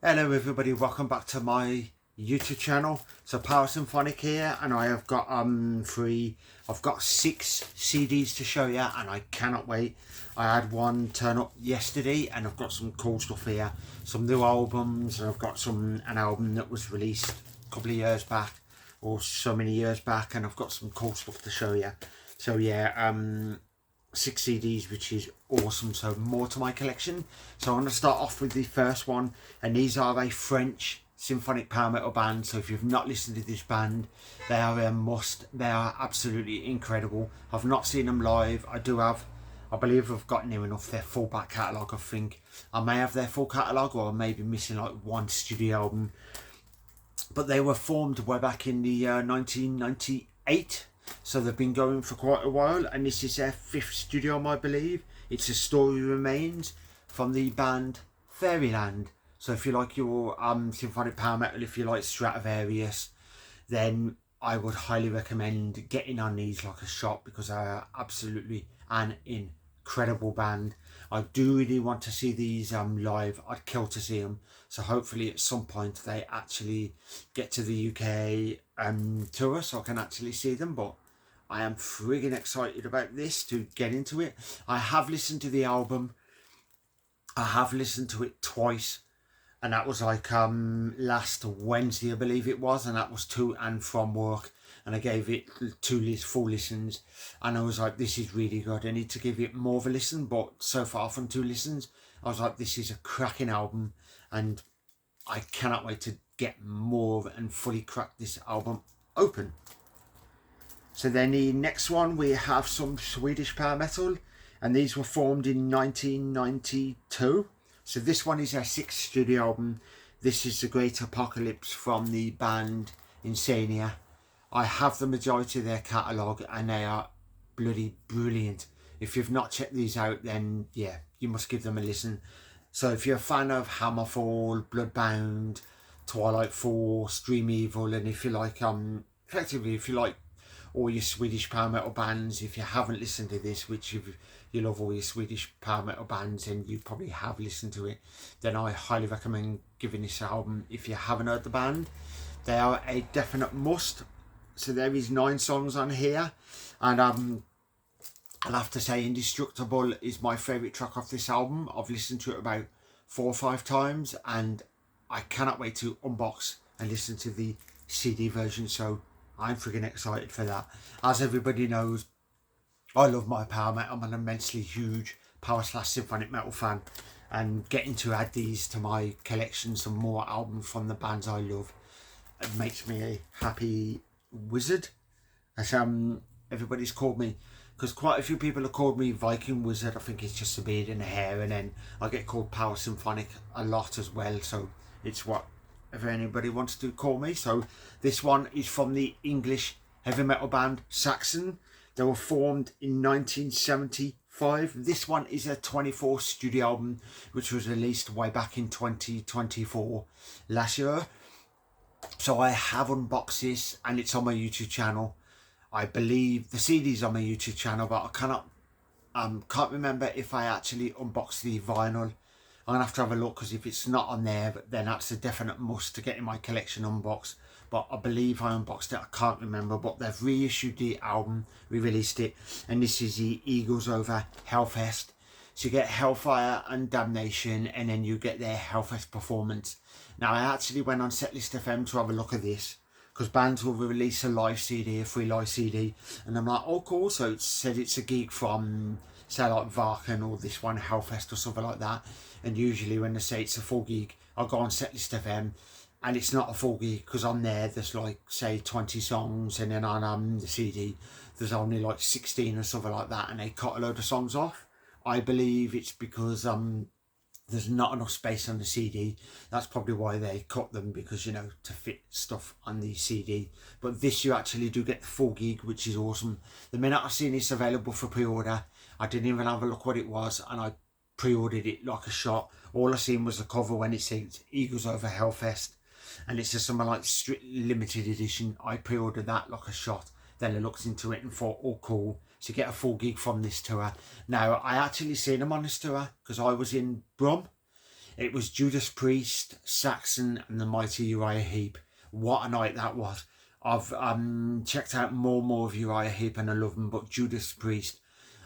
Hello everybody, welcome back to my YouTube channel. So Powersymphonic here, and I have got I've got 6 CDs to show you, and I cannot wait. I had one turn up yesterday, and I've got some cool stuff here, some new albums, and I've got an album that was released a couple of years back, or so many years back, and I've got some cool stuff to show you. So yeah, 6 CDs, which is awesome. So more to my collection. So I'm going to start off with the first one, and these are a French symphonic power metal band. So if you've not listened to this band, they are a must. They are absolutely incredible. I've not seen them live. I believe I've got near enough their full back catalogue. I think I may have their full catalogue, or I may be missing like one studio album, but they were formed way back in the 1998. So they've been going for quite a while, and this is their 5th studio album, I believe. It's A Story Remains from the band Fairyland. So if you like your symphonic power metal, if you like Stradivarius, then I would highly recommend getting on these like a shot, because they are absolutely an incredible band. I do really want to see these live. I'd kill to see them. So hopefully at some point they actually get to the UK tour, so I can actually see them. But I am friggin' excited about this, to get into it. I have listened to the album. I have listened to it twice, and that was like last Wednesday, I believe it was, and that was to and from work. And I gave it 2 full listens, and I was like, this is really good. I need to give it more of a listen, but so far from 2 listens, I was like, this is a cracking album, and I cannot wait to get more of it and fully crack this album open. So then the next one, we have some Swedish power metal, and these were formed in 1992. So this one is their 6th studio album. This is The Great Apocalypse from the band Insania. I have the majority of their catalogue, and they are bloody brilliant. If you've not checked these out, then yeah, you must give them a listen. So if you're a fan of Hammerfall, Bloodbound, Twilight Force, Dream Evil, and if you like effectively, if you like all your Swedish power metal bands, if you haven't listened to this, which you love all your Swedish power metal bands, and you probably have listened to it, then I highly recommend giving this album. If you haven't heard the band, they are a definite must. So there is 9 songs on here, and I'll have to say Indestructible is my favourite track off this album. I've listened to it about 4 or 5 times, and I cannot wait to unbox and listen to the CD version. So I'm freaking excited for that. As everybody knows, I love my power metal. I'm an immensely huge power/symphonic metal fan, and getting to add these to my collection, some more albums from the bands I love, it makes me a happy wizard, as everybody's called me, because quite a few people have called me Viking Wizard. I think it's just a beard and a hair, and then I get called Powersymphonic a lot as well, so it's whatever anybody wants to call me. So this one is from the English heavy metal band Saxon. They were formed in 1975. This one is a 24 studio album, which was released way back in 2024, last year. So I have unboxed this, and it's on my YouTube channel. I believe the CD's on my YouTube channel, but I can't remember if I actually unboxed the vinyl. I'm gonna have to have a look, because if it's not on there, then that's a definite must to get in my collection unboxed. But I believe I unboxed it. I can't remember, but they've reissued the album, re-released it, and this is the Eagles Over Hellfest. So you get Hellfire and Damnation, and then you get their Hellfest performance. Now I actually went on Setlist FM to have a look at this, because bands will release a live CD, a free live CD, and I'm like, oh cool. So it said it's a gig from, say, like Varken, or this one Hellfest or something like that. And usually when they say it's a full gig, I'll go on Setlist FM, and it's not a full gig, because on there there's like, say, 20 songs, and then on the CD there's only like 16 or something like that, and they cut a load of songs off. I believe it's because there's not enough space on the CD. That's probably why they cut them, because, you know, to fit stuff on the CD. But this, you actually do get the full gig, which is awesome. The minute I seen this available for pre-order, I didn't even have a look what it was, and I pre-ordered it like a shot. All I seen was the cover when it said Eagles Over Hellfest, and it's just something like strict limited edition. I pre-ordered that like a shot. Then I looked into it and thought, oh cool, to get a full gig from this tour. Now I actually seen them on this tour, because I was in Brum It was Judas Priest, Saxon and the mighty Uriah Heep. What a night that was. I've checked out more and more of Uriah Heep and I love them, but Judas Priest,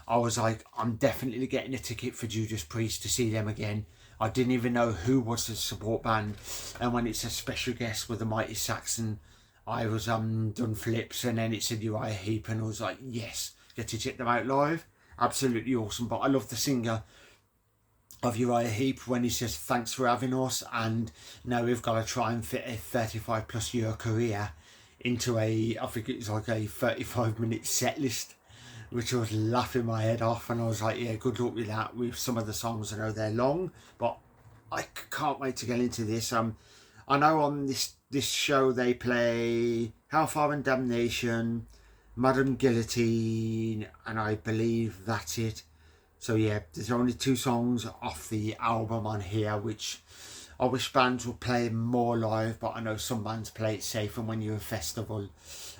I was like, I'm definitely getting a ticket for Judas Priest to see them again. I didn't even know who was the support band, and when it's a special guest with the mighty Saxon, I was done flips, and then it said Uriah Heep and I was like, yes, get to check them out live. Absolutely awesome. But I love the singer of Uriah Heep when he says thanks for having us, and now we've got to try and fit a 35+ year career into I think it's like a 35-minute set list, which I was laughing my head off, and I was like, yeah, good luck with that. With some of the songs, I know they're long, but I can't wait to get into this. I know on this show they play Hellfire and Damnation, Madam Guillotine, and I believe that's it. So yeah, there's only 2 songs off the album on here, which I wish bands would play more live, but I know some bands play it safe, and when you're a festival,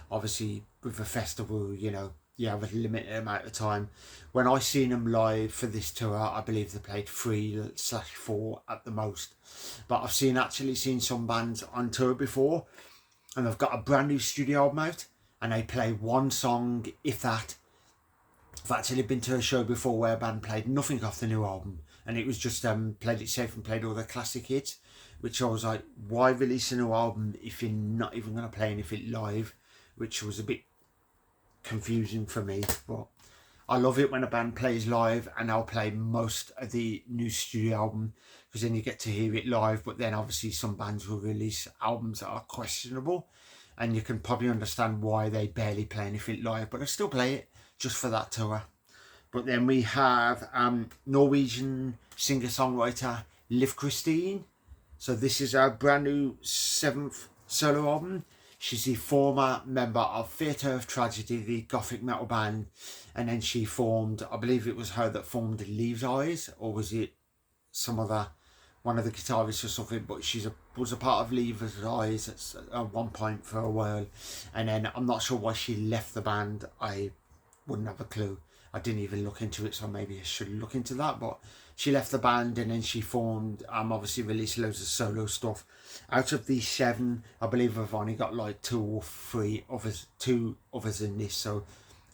obviously with a festival, you know, you have a limited amount of time. When I seen them live for this tour, I believe they played 3/4 at the most. But I've actually seen some bands on tour before, and they've got a brand new studio album out, and they play 1 song, if that. I've actually been to a show before where a band played nothing off the new album, and it was just played it safe and played all the classic hits, which I was like, why release a new album if you're not even going to play anything live? Which was a bit confusing for me, but I love it when a band plays live, and I'll play most of the new studio album because then you get to hear it live. But then obviously some bands will release albums that are questionable, and you can probably understand why they barely play anything live, but I still play it just for that tour. But then we have Norwegian singer-songwriter Liv Christine. So this is her brand new 7th solo album. She's the former member of Theatre of Tragedy, the gothic metal band, and then she formed, I believe it was her that formed Leaves Eyes, or was it some other, one of the guitarists or something, but she was a part of Leaves Eyes at one point for a while, and then I'm not sure why she left the band. I wouldn't have a clue. I didn't even look into it, so maybe I should look into that. But she left the band, and then she formed, obviously released loads of solo stuff. Out of these 7, I believe I've only got like 2 or 3 others, 2 others in this. So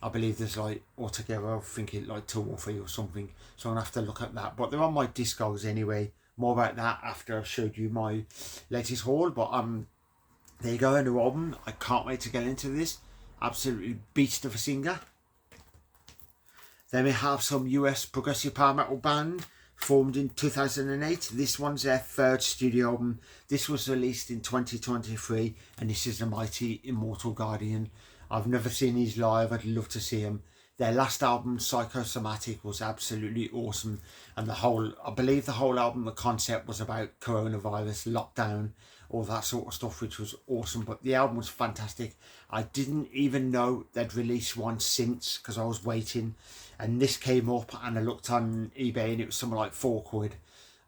I believe there's like altogether, I think it like 2 or 3 or something. So I'm gonna have to look at that. But they're on my Discogs anyway. More about that after I've showed you my latest haul. But there you go, a new album. I can't wait to get into this. Absolutely beast of a singer. Then we have some US progressive power metal band formed in 2008. This one's their 3rd studio album. This was released in 2023, and this is the mighty Immortal Guardian. I've never seen these live. I'd love to see them. Their last album, Psychosomatic, was absolutely awesome, and I believe the whole album, the concept was about coronavirus, lockdown, all that sort of stuff, which was awesome. But the album was fantastic. I didn't even know they'd released one since, because I was waiting, and this came up, and I looked on eBay, and it was something like £4.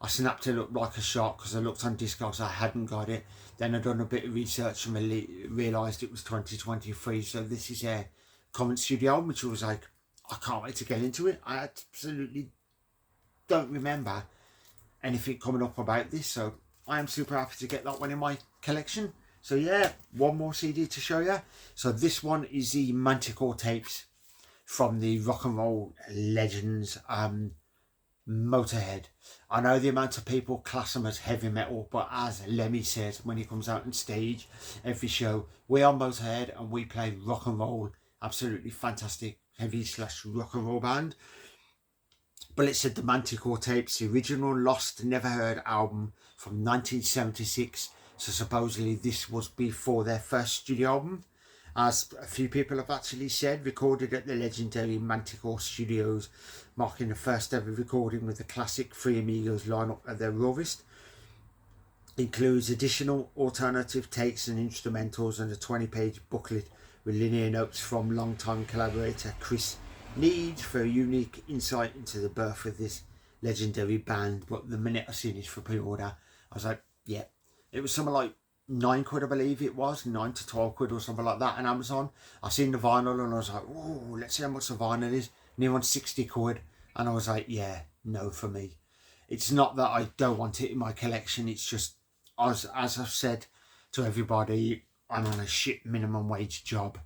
I snapped it up like a shot because I looked on Discogs, I hadn't got it. Then I done a bit of research and realised it was 2023. So this is a current studio album, which was like, I can't wait to get into it. I absolutely don't remember anything coming up about this, so I am super happy to get that one in my collection. So yeah, one more CD to show you. So this one is the Manticore tapes from the rock and roll legends Motorhead. I know the amount of people class them as heavy metal, but as Lemmy says when he comes out on stage every show, we are Motorhead and we play rock and roll. Absolutely fantastic heavy / rock and roll band. But it said the Manticore tapes, the original Lost Never Heard album from 1976. So supposedly this was before their first studio album, as a few people have actually said, recorded at the legendary Manticore Studios, marking the first ever recording with the classic Three Amigos lineup at their rawest. Includes additional alternative takes and instrumentals, and a 20-page booklet with linear notes from longtime collaborator Chris Need for a unique insight into the birth of this legendary band. But the minute I seen this for pre-order, I was like, yeah. It was something like £9, I believe it was, 9 to 12 quid or something like that on Amazon. I seen the vinyl and I was like, oh, let's see how much the vinyl is. Near on 60 quid. And I was like, yeah, no for me. it's not that I don't want it in my collection. It's just, as I've said to everybody, I'm on a shit minimum wage job.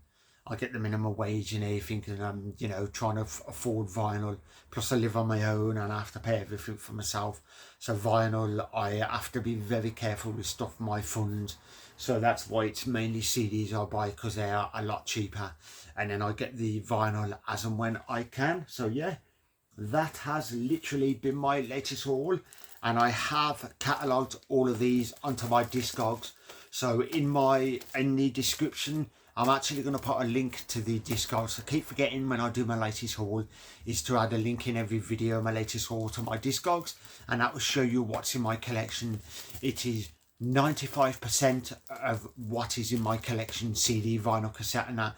I get the minimum wage and everything, and I'm, you know, trying to afford vinyl. Plus I live on my own and I have to pay everything for myself. So vinyl, I have to be very careful with stuff, my funds. So that's why it's mainly CDs I buy, because they are a lot cheaper. And then I get the vinyl as and when I can. So yeah, that has literally been my latest haul. And I have catalogued all of these onto my Discogs. So in the description, I'm actually going to put a link to the Discogs. I keep forgetting when I do my latest haul is to add a link in every video, my latest haul, to my Discogs, and that will show you what's in my collection. It is 95% of what is in my collection, CD, vinyl, cassette and that.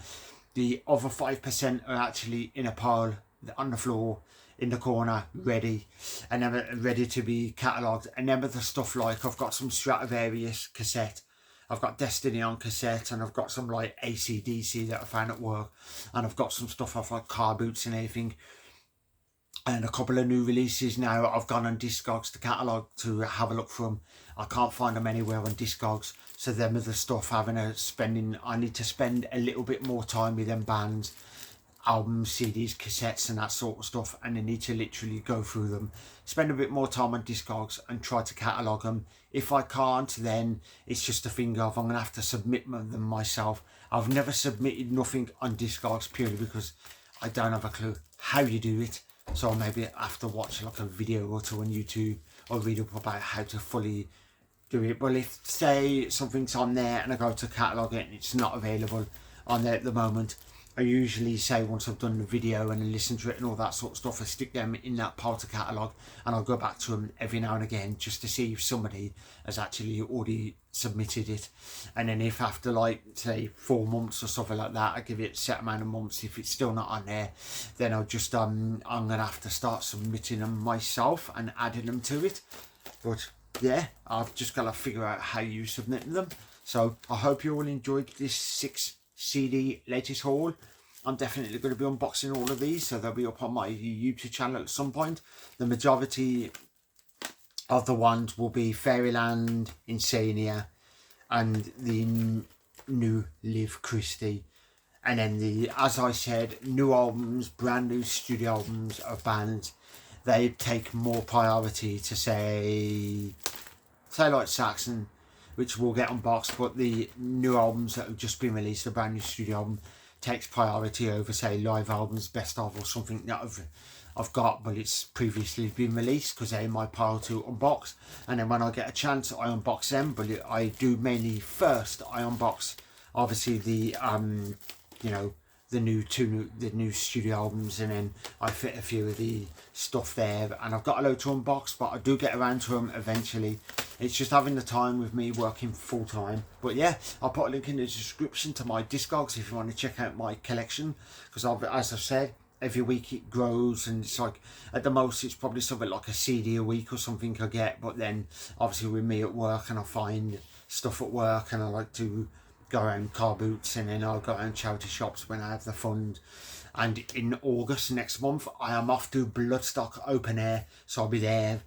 The other 5% are actually in a pile on the floor in the corner, ready, and then ready to be catalogued. And then with the stuff like, I've got some Stradivarius cassette, I've got Destiny on cassette, and I've got some like AC/DC that I found at work, and I've got some stuff off like car boots and everything, and a couple of new releases now I've gone on Discogs to catalogue to have a look from. I can't find them anywhere on Discogs, so them are the stuff I need to spend a little bit more time with them bands, albums, CDs, cassettes and that sort of stuff, and I need to literally go through them, spend a bit more time on Discogs and try to catalogue them. If I can't, then it's just a thing of I'm going to have to submit them myself. I've never submitted nothing on Discogs purely because I don't have a clue how you do it, so I maybe have to watch like a video or two on YouTube or read up about how to fully do it. But if say something's on there and I go to catalogue it and it's not available on there at the moment, I usually say once I've done the video and listened to it and all that sort of stuff, I stick them in that pile to catalogue, and I'll go back to them every now and again just to see if somebody has actually already submitted it. And then if after like say 4 months or something like that, I give it a set amount of months, if it's still not on there, then I'll just I'm gonna have to start submitting them myself and adding them to it. But yeah, I've just got to figure out how you submit them. So I hope you all enjoyed this 6 CD latest haul. I'm definitely going to be unboxing all of these, so they'll be up on my YouTube channel at some point. The majority of the ones will be Fairyland, Insania and the new Liv Christie, and then the, as I said, new albums, brand new studio albums of bands. They take more priority to say like Saxon, which will get unboxed, but the new albums that have just been released, a brand new studio album, takes priority over say live albums, best of, or something that I've got but it's previously been released, because they're in my pile to unbox. And then when I get a chance I unbox them, but I do mainly first I unbox obviously the you know, the new studio albums, and then I fit a few of the stuff there, and I've got a load to unbox, but I do get around to them eventually. It's just having the time with me working full time. But yeah, I'll put a link in the description to my Discogs if you want to check out my collection, because as I've said, every week it grows, and it's like at the most it's probably something like a CD a week or something I get. But then obviously with me at work, and I find stuff at work, and I like to go around car boots, and then I'll go around charity shops when I have the fund. And in August next month I am off to Bloodstock open air, so I'll be there,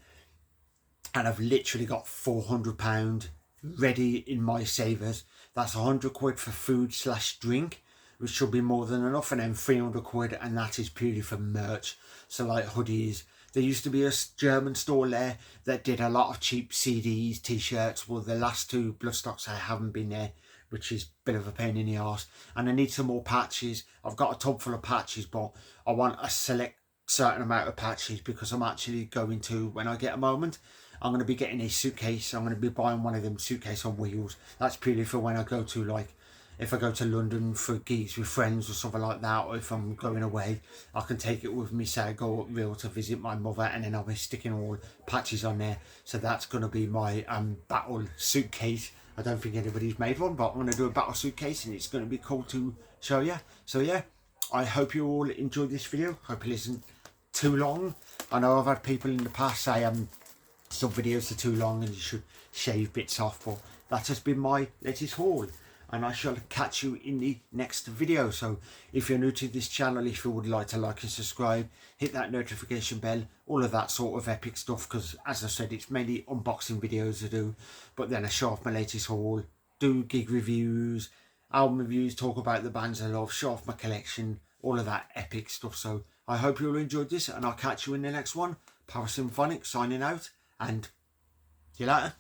and I've literally got £400 ready in my savers. That's 100 quid for food / drink, which should be more than enough, and then 300 quid, and that is purely for merch, so like hoodies. There used to be a German store there that did a lot of cheap CDs, t-shirts. Well, the last 2 Bloodstocks I haven't been there, which is a bit of a pain in the arse, and I need some more patches. I've got a tub full of patches, but I want a certain amount of patches, because I'm actually going to, when I get a moment, I'm going to be getting a suitcase. I'm going to be buying one of them suitcase on wheels. That's purely for when I go to, like, if I go to London for gigs with friends or something like that, or if I'm going away, I can take it with me. Say I go up real to visit my mother, and then I'll be sticking all patches on there. So that's going to be my battle suitcase. I don't think anybody's made one, but I'm going to do a battle suitcase, and it's going to be cool to show you. So yeah, I hope you all enjoyed this video. Hope it isn't too long. I know I've had people in the past say some videos are too long and you should shave bits off, but that has been my latest haul. and I shall catch you in the next video. So if you're new to this channel, if you would like to like and subscribe, hit that notification bell, all of that sort of epic stuff, because as I said, it's mainly unboxing videos I do, but then I show off my latest haul, do gig reviews, album reviews, talk about the bands I love, show off my collection, all of that epic stuff. So I hope you all enjoyed this, and I'll catch you in the next one. Powersymphonic signing out, and see you later.